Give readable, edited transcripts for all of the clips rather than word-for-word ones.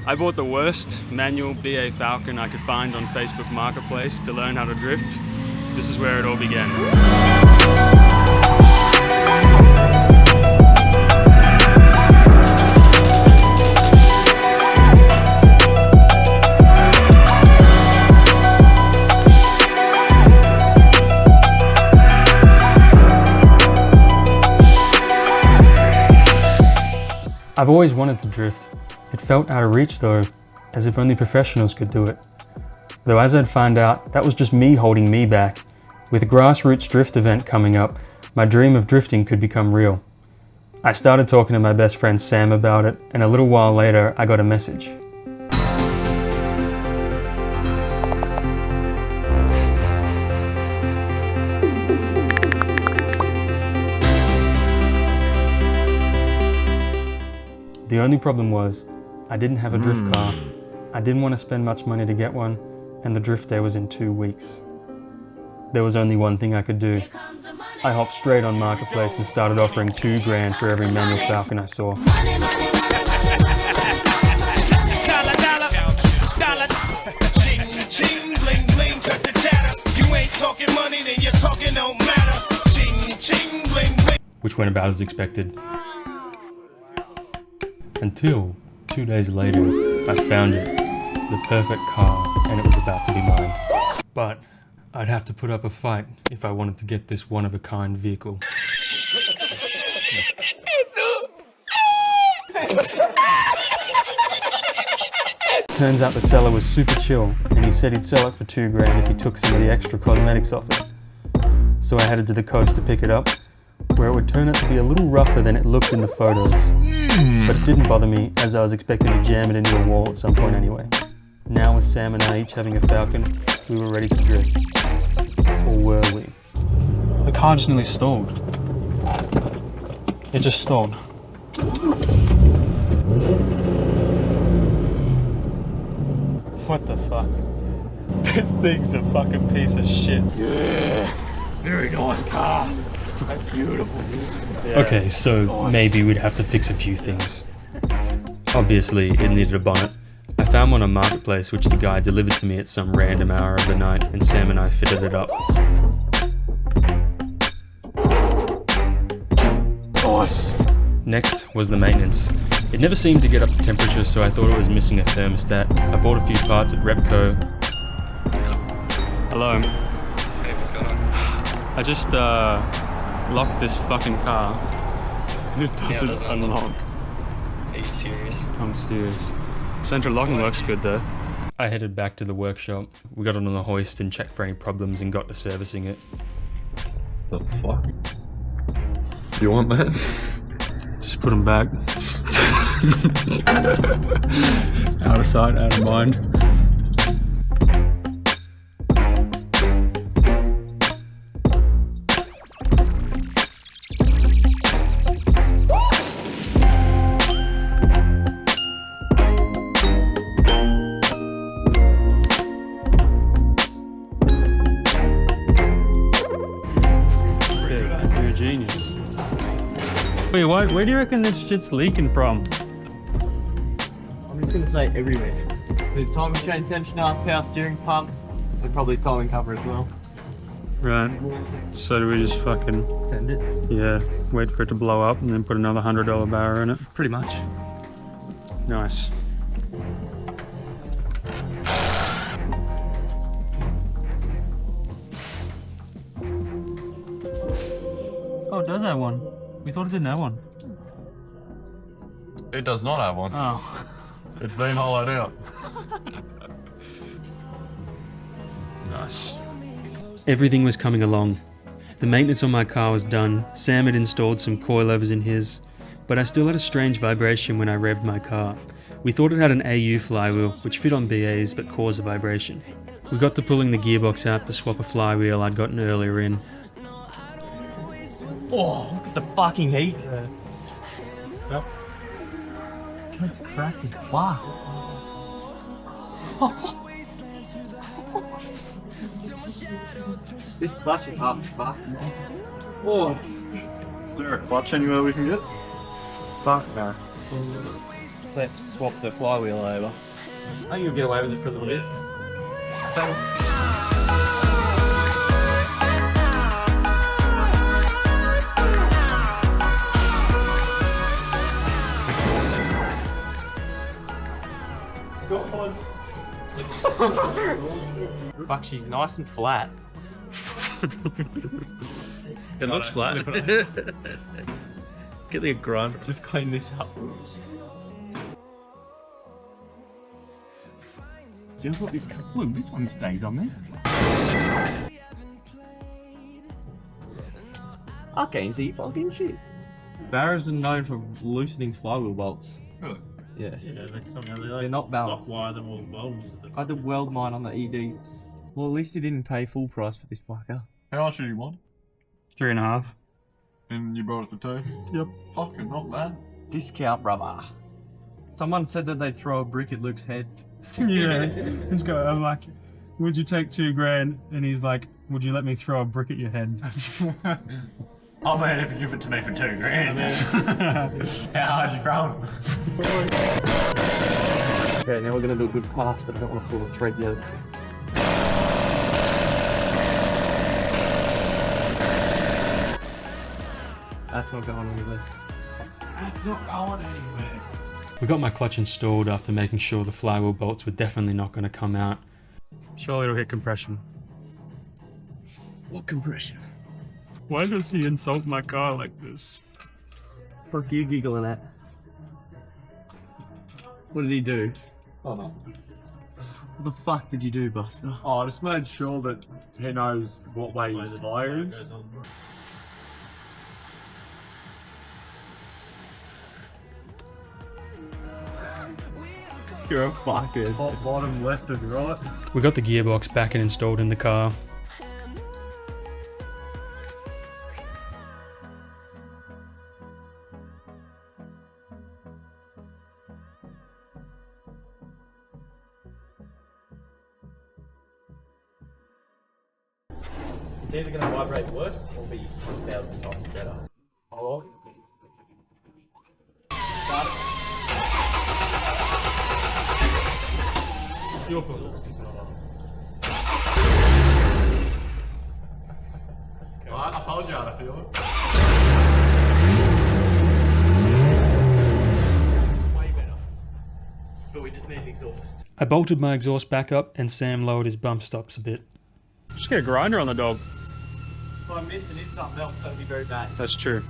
I bought the worst manual BA Falcon I could find on Facebook Marketplace to learn how to drift. This is where it all began. I've always wanted to drift. It felt out of reach though, as if only professionals could do it. Though as I'd find out, that was just me holding me back. With a grassroots drift event coming up, my dream of drifting could become real. I started talking to my best friend Sam about it, and a little while later I got a message. The only problem was, I didn't have a drift car. I didn't want to spend much money to get one, and the drift day was in 2 weeks. There was only one thing I could do. I hopped straight on Marketplace and started offering $2 grand for every manual Falcon I saw. Which went about as expected. Until 2 days later, I found it, the perfect car, and it was about to be mine. But I'd have to put up a fight if I wanted to get this one-of-a-kind vehicle. Turns out the seller was super chill, and he said he'd sell it for $2 grand if he took some of the extra cosmetics off it. So I headed to the coast to pick it up, where it would turn out to be a little rougher than it looked in the photos. But it didn't bother me, as I was expecting to jam it into a wall at some point anyway. Now with Sam and I each having a Falcon, we were ready to drift. Or were we? The car just nearly stalled. It just stalled. What the fuck? This thing's a fucking piece of shit. Yeah, very nice car. That's beautiful. Yeah. Okay, so maybe we'd have to fix a few things. Obviously, it needed a bonnet. I found one on Marketplace which the guy delivered to me at some random hour of the night, and Sam and I fitted it up. Nice. Next was the maintenance. It never seemed to get up to temperature, so I thought it was missing a thermostat. I bought a few parts at Repco. Hello. Hey, what's going on? I just locked this fucking car, and it doesn't unlock. Are you serious? I'm serious. Central locking works good though. I headed back to the workshop. We got it on the hoist and checked for any problems and got to servicing it. The fuck? You want that? Just put them back. Out of sight, out of mind. Wait, what? Where do you reckon this shit's leaking from? I'm just gonna say everywhere. The timing chain tensioner, power steering pump, and probably timing cover as well. Right. So do we just fucking... Send it? Yeah, wait for it to blow up and then put another $100 barrier in it? Pretty much. Nice. Oh, it does have one. We thought it didn't have one. It does not have one. Oh. It's been hollowed out. Nice. Everything was coming along. The maintenance on my car was done. Sam had installed some coilovers in his, but I still had a strange vibration when I revved my car. We thought it had an AU flywheel, which fit on BAs but caused a vibration. We got to pulling the gearbox out to swap a flywheel I'd gotten earlier in. Oh, look at the fucking heat. Yep. That's cracked as fuck. This clutch is hard as fuck. Oh. Is there a clutch anywhere we can get? Fuck no. Let's swap the flywheel over. I think you'll get away with it for a little bit. Fuck, she's nice and flat. It looks flat. Get the grunt. Just clean this up. See, I thought this one stayed on there. Okay, see fucking shit. Barras are known for loosening flywheel bolts. Really? Yeah. Yeah, they come out. They're not balanced. Wire them all bolts. I had to weld mine on the ED. Well, at least he didn't pay full price for this fucker. How much did you want? 3.5. And you bought it for 2? Yep. Fucking not bad. Discount, brother. Someone said that they'd throw a brick at Luke's head. Yeah. This guy, I'm like, would you take $2,000? And he's like, would you let me throw a brick at your head? Oh man, if you give it to me for $2,000. How hard you throwing? Okay, now we're gonna do a good pass, but I don't want to pull the thread yet. That's not going anywhere. It's not going anywhere. We got my clutch installed after making sure the flywheel bolts were definitely not going to come out. Surely it'll hit compression. What compression? Why does he insult my car like this? Fuck you giggling at? What did he do? Oh no. What the fuck did you do, Buster? Oh, I just made sure that he knows what way his tire is. You're a fucker. Top, bottom, left and right. We got the gearbox back and installed in the car. It's either going to vibrate worse or be 1,000 times better. Oh, Your fault. I told you how to feel it. way better. But we just need an exhaust. I bolted my exhaust back up and Sam lowered his bump stops a bit. Just get a grinder on the dog. If I miss and hit something else, that'll be very bad. That's true.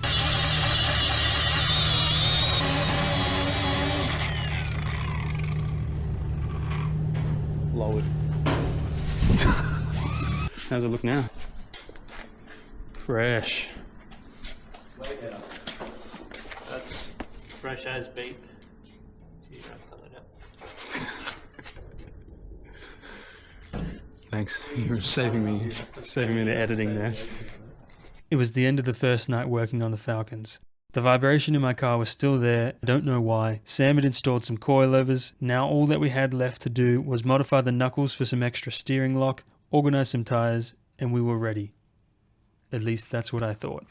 Lowered. How's it look now? Fresh. Way better. That's fresh as beef. Thanks. You're saving me the editing there. It was the end of the first night working on the Falcons. The vibration in my car was still there, I don't know why. Sam had installed some coilovers. Now all that we had left to do was modify the knuckles for some extra steering lock, organize some tires, and we were ready. At least that's what I thought.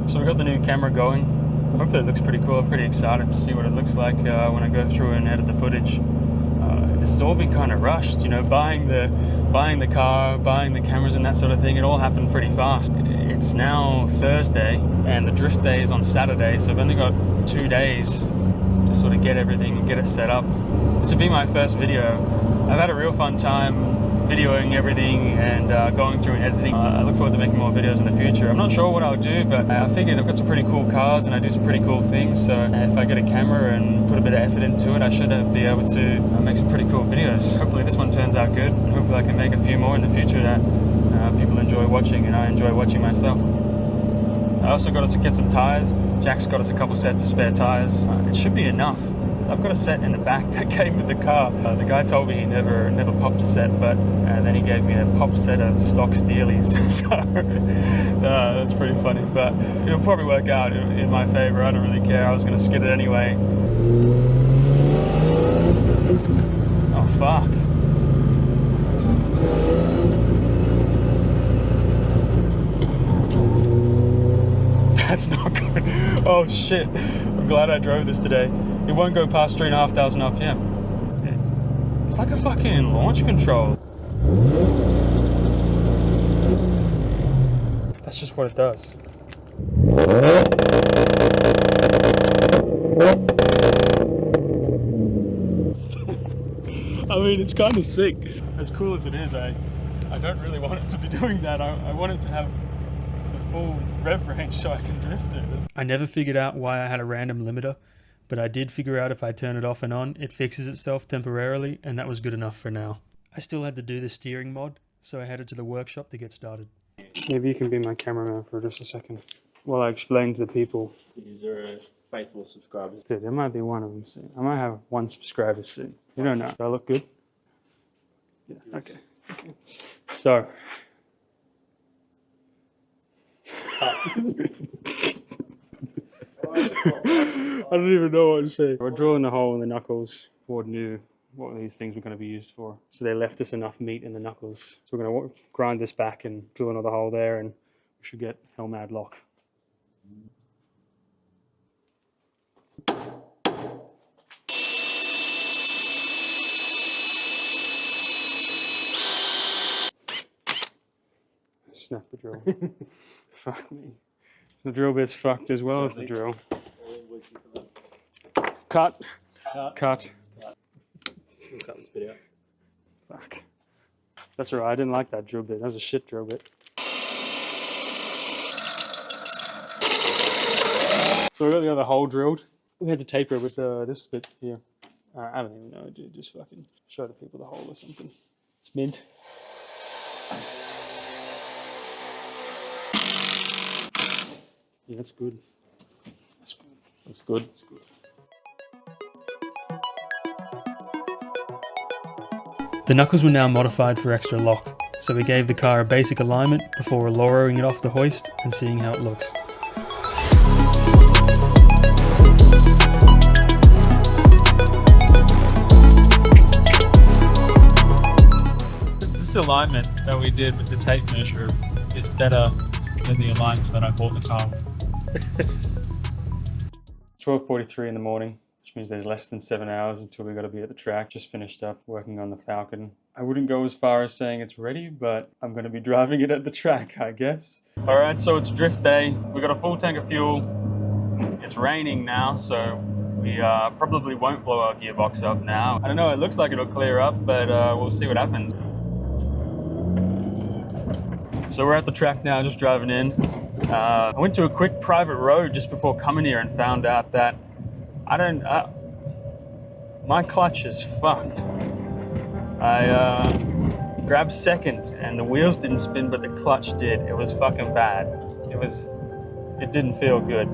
So we got the new camera going. Hopefully it looks pretty cool. I'm pretty excited to see what it looks like when I go through and edit the footage. This has all been kind of rushed, you know, buying the car, buying the cameras and that sort of thing. It all happened pretty fast. It's now Thursday and the drift day is on Saturday, so I've only got 2 days to sort of get everything and get it set up. This will be my first video. I've had a real fun time videoing everything and going through and editing. I look forward to making more videos in the future. I'm not sure what I'll do, but I figured I've got some pretty cool cars and I do some pretty cool things, so if I get a camera and put a bit of effort into it, I should be able to make some pretty cool videos. Hopefully this one turns out good, and hopefully I can make a few more in the future that people enjoy watching and I enjoy watching myself. I also got us to get some tires. Jack's got us a couple sets of spare tires. It should be enough. I've got a set in the back that came with the car. The guy told me he never popped a set, but then he gave me a popped set of stock Steelies. So that's pretty funny, but it'll probably work out in my favor. I don't really care. I was going to skid it anyway. Oh fuck. That's not good. Oh shit. I'm glad I drove this today. It won't go past 3,500 RPM. It's like a fucking launch control. That's just what it does. I mean, it's kind of sick. As cool as it is, I don't really want it to be doing that. I want it to have the full rev range so I can drift it. I never figured out why I had a random limiter, but I did figure out if I turn it off and on, it fixes itself temporarily, and that was good enough for now. I still had to do the steering mod, so I headed to the workshop to get started. Maybe you can be my cameraman for just a second while I explain to the people. These are faithful subscribers. Dude, there might be one of them soon. I might have one subscriber soon. You don't know. Do I look good? Yeah, okay. So. I don't even know what to say. We're drilling a hole in the knuckles. Ford knew what these things were going to be used for. So they left us enough meat in the knuckles. So we're going to grind this back and drill another hole there, and we should get Hellmad lock. Snap the drill. Fuck me. The drill bit's fucked as well as the drill. Cut. Cut. We'll cut this bit out. Fuck. That's alright, I didn't like that drill bit. That was a shit drill bit. So we got the other hole drilled. We had to taper with this bit here. I don't even know, dude. Just fucking show the people the hole or something. It's mint. Yeah, that's good. That's good. Looks good. That's good. The knuckles were now modified for extra lock, so we gave the car a basic alignment before lowering it off the hoist and seeing how it looks. This alignment that we did with the tape measure is better than the alignment that I bought the car with. 12:43 in the morning, which means there's less than 7 hours until we got to be at the track. Just finished up working on the Falcon. I wouldn't go as far as saying it's ready, but I'm going to be driving it at the track, I guess. Alright, so it's drift day. We got a full tank of fuel. It's raining now, so we probably won't blow our gearbox up now. I don't know, it looks like it'll clear up, but we'll see what happens. So we're at the track now, just driving in. I went to a quick private road just before coming here and found out that my clutch is fucked. I grabbed second and the wheels didn't spin, but the clutch did. It was fucking bad. It didn't feel good.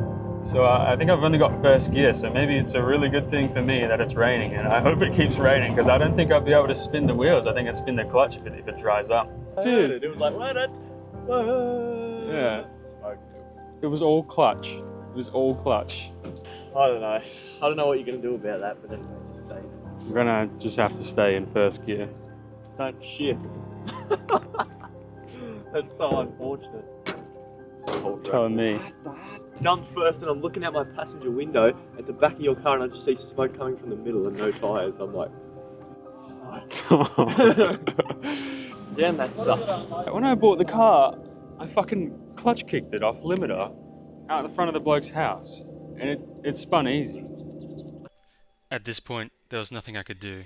So I think I've only got first gear, so maybe it's a really good thing for me that it's raining, and I hope it keeps raining, because I don't think I'll be able to spin the wheels. I think I'd spin the clutch if it dries up. Dude, It was like, yeah. It was all clutch. It was all clutch. I don't know. I don't know what you're going to do about that, but then just stay. We're gonna just have to stay in first gear. Don't shift. That's so unfortunate. Telling me. Jump first, and I'm looking out my passenger window at the back of your car, and I just see smoke coming from the middle and no tyres. I'm like, damn, that sucks. When I bought the car, I fucking clutch kicked it off limiter out the front of the bloke's house, and it spun easy. At this point, there was nothing I could do.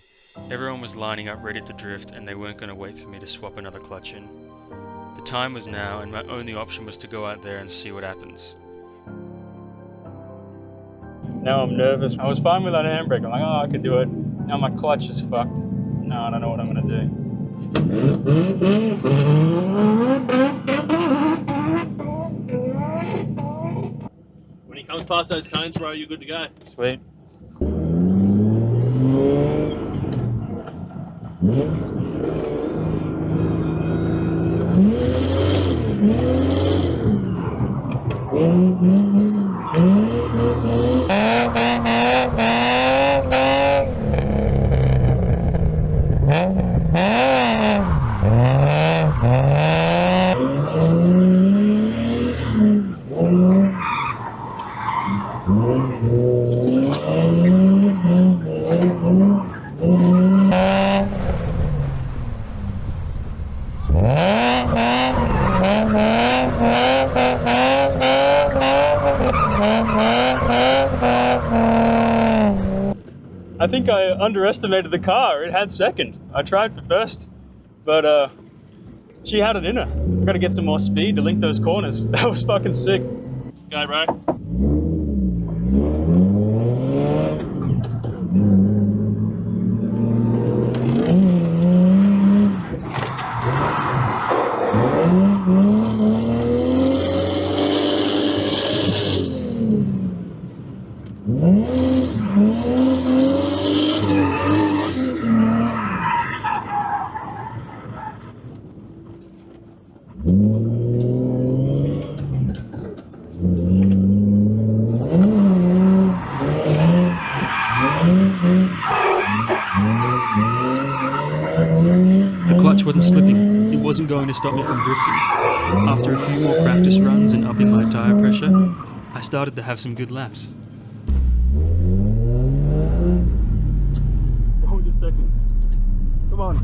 Everyone was lining up ready to drift, and they weren't going to wait for me to swap another clutch in. The time was now, and my only option was to go out there and see what happens. Now I'm nervous. I was fine without a handbrake. I'm like, oh, I could do it. Now my clutch is fucked. No, I don't know what I'm going to do. when he comes past those cones, bro, you're good to go. Sweet. I think I underestimated the car. It had second. I tried for first, but she had it in her. I gotta get some more speed to link those corners. That was fucking sick. Go, bro. The clutch wasn't slipping. It wasn't going to stop me from drifting. After a few more practice runs and upping my tyre pressure, I started to have some good laps. Hold a second. Come on.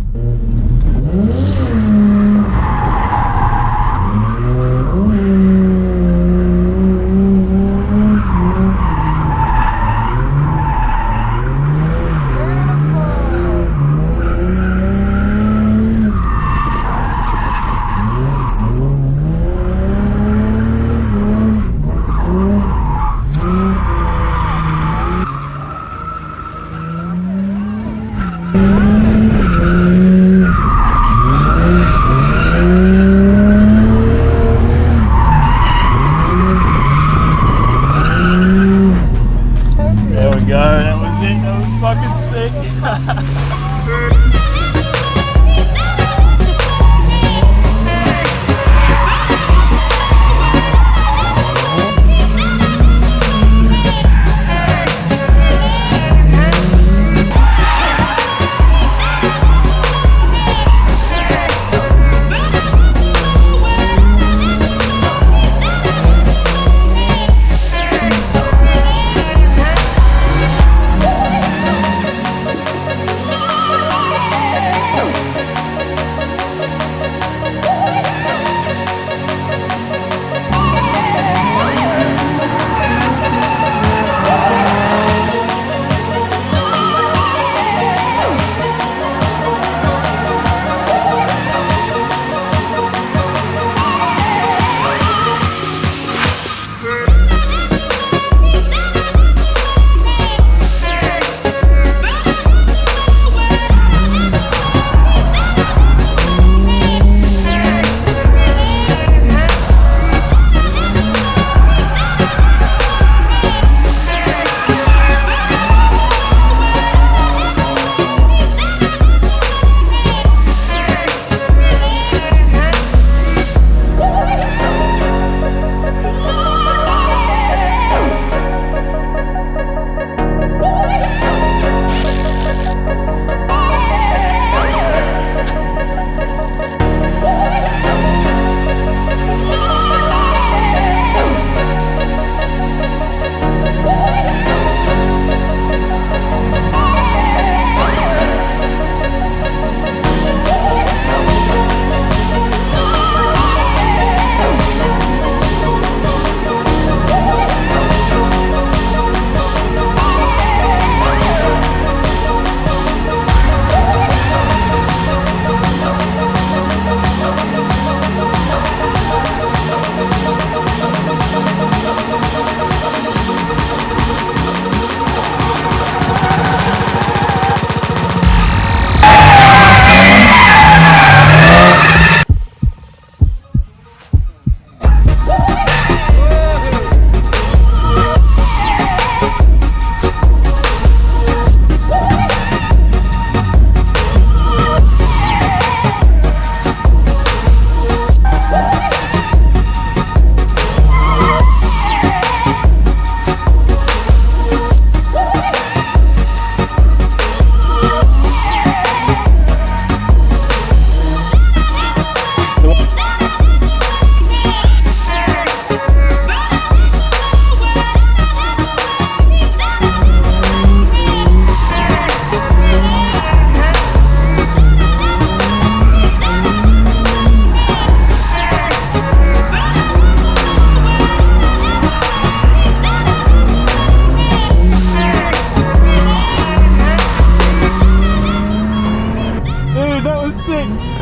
sick.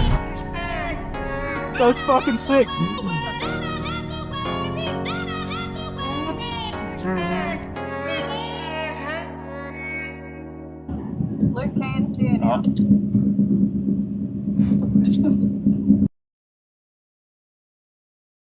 That's fucking sick. Luke can stand out.